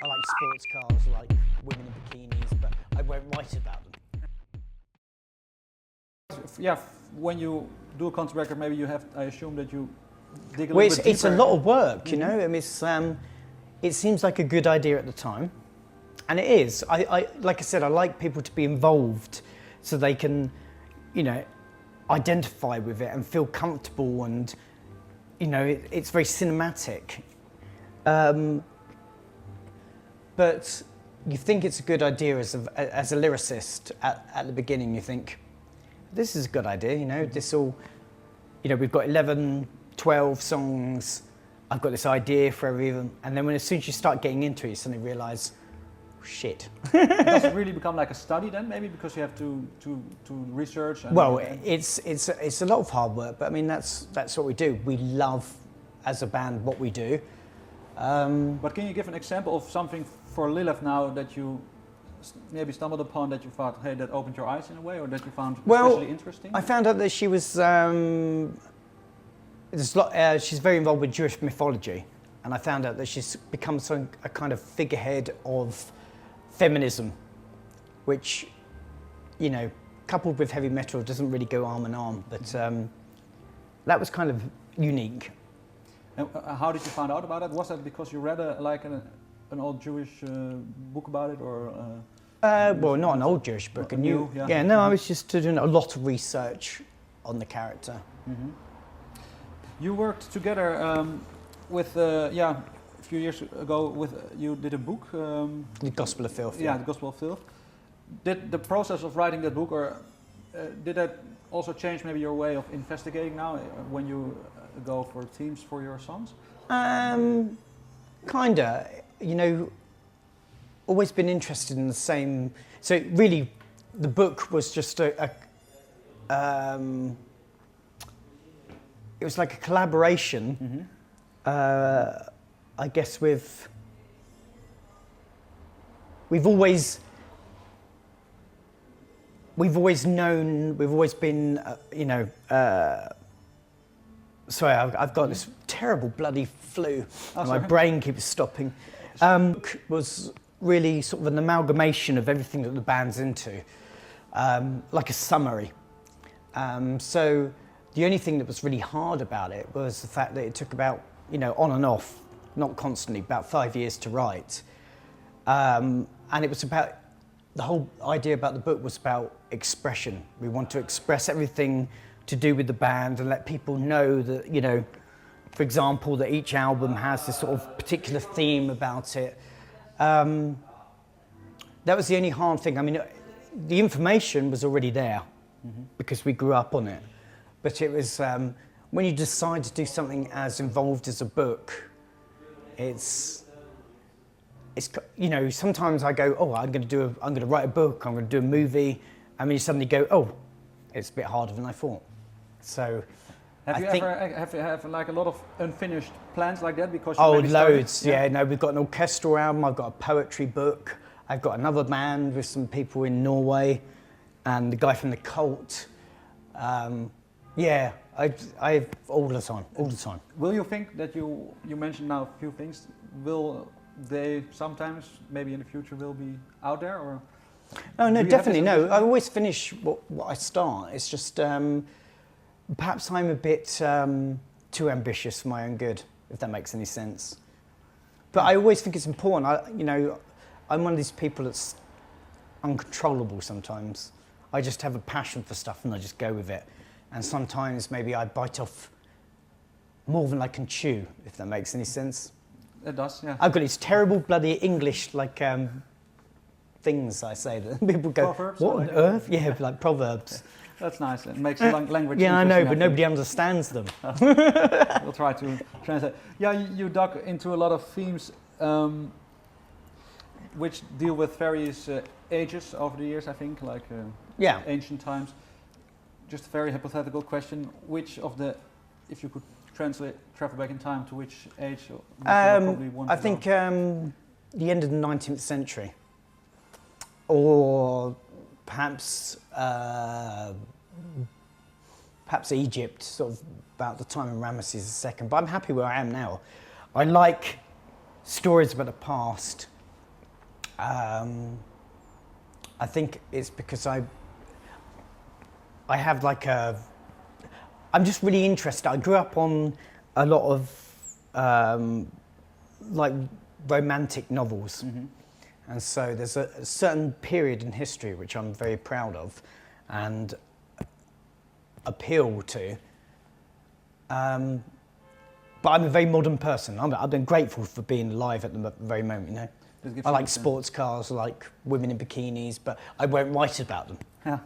I like sports cars, I like women in bikinis, but I won't write about them. Yeah, when you do a concept record, maybe you have, I assume that you dig a Well, little bit deeper. it's a lot of work, you know. I mean, it seems like a good idea at the time, and it is. I like I said, I like people to be involved, so they can, you know, identify with it and feel comfortable, and you know, it's very cinematic. But you think it's a good idea as a lyricist at the beginning. You think, this is a good idea, you know, this all, you know, we've got 11, 12 songs, I've got this idea for every of them, and then as soon as you start getting into it, you suddenly realise, oh, shit. Does it really become like a study then, maybe, because you have to research? And well, it's a lot of hard work, but I mean, that's what we do. We love, as a band, what we do. But can you give an example of something for Lilith now that you maybe stumbled upon, that you thought, hey, that opened your eyes in a way, or that you found especially interesting? I found out that she was, she's very involved with Jewish mythology, and I found out that she's become a kind of figurehead of feminism, which, you know, coupled with heavy metal doesn't really go arm in arm, but that was kind of unique. And how did you find out about it? Was that because you read an old Jewish book about it, or? Well, not an old Jewish book, a new. Yeah, no, I was just doing a lot of research on the character. Mm-hmm. You worked together with, a few years ago. You did a book. The Gospel of Filth. Yeah, the Gospel of Filth. Did the process of writing that book, or did that also change maybe your way of investigating now when you go for themes for your songs? Kinda, you know, always been interested in the same. So really, the book was just it was like a collaboration, I guess, with. We've always known. We've always been, you know. Sorry, I've got this terrible bloody flu, and my brain keeps stopping. Was really sort of an amalgamation of everything that the band's into, like a summary. So the only thing that was really hard about it was the fact that it took about, you know, on and off, not constantly, about 5 years to write. And it was about, the whole idea about the book was about expression. We want to express everything to do with the band and let people know that, you know, for example, that each album has this sort of particular theme about it. That was the only hard thing. I mean, the information was already there because we grew up on it. But it was, when you decide to do something as involved as a book, it's, you know, sometimes I go, oh, I'm going to write a book, I'm going to do a movie, and then you suddenly go, oh, it's a bit harder than I thought. So, have you ever like a lot of unfinished plans like that? Because loads. Yeah, no, we've got an orchestral album. I've got a poetry book. I've got another band with some people in Norway, and the guy from the Cult. Yeah, I all the time. Will you think that you mentioned now a few things? Will they sometimes, maybe in the future, will be out there, or? Oh no, definitely no. I always finish what I start. It's just perhaps I'm a bit too ambitious for my own good, if that makes any sense. But I always think it's important. You know, I'm one of these people that's uncontrollable sometimes. I just have a passion for stuff and I just go with it. And sometimes maybe I bite off more than I can chew, if that makes any sense. It does, yeah. I've got these terrible bloody English like things I say that people go, proverbs, what on earth? Yeah, like proverbs. That's nice. It makes language. Yeah, I know, but nobody understands them. We'll try to translate. Yeah, you dug into a lot of themes which deal with various ages over the years, I think, like ancient times. Just a very hypothetical question: which of the, if you could travel back in time, to which age? Probably want I think the end of the 19th century, or perhaps Egypt, sort of about the time of Ramesses II. But I'm happy where I am now. I like stories about the past I think it's because I have like I'm just really interested. I grew up on a lot of like romantic novels. And so there's a certain period in history which I'm very proud of and appeal to. But I'm a very modern person. I've been grateful for being alive at the very moment, you know. I like sports cars, I like women in bikinis, but I won't write about them. Yeah.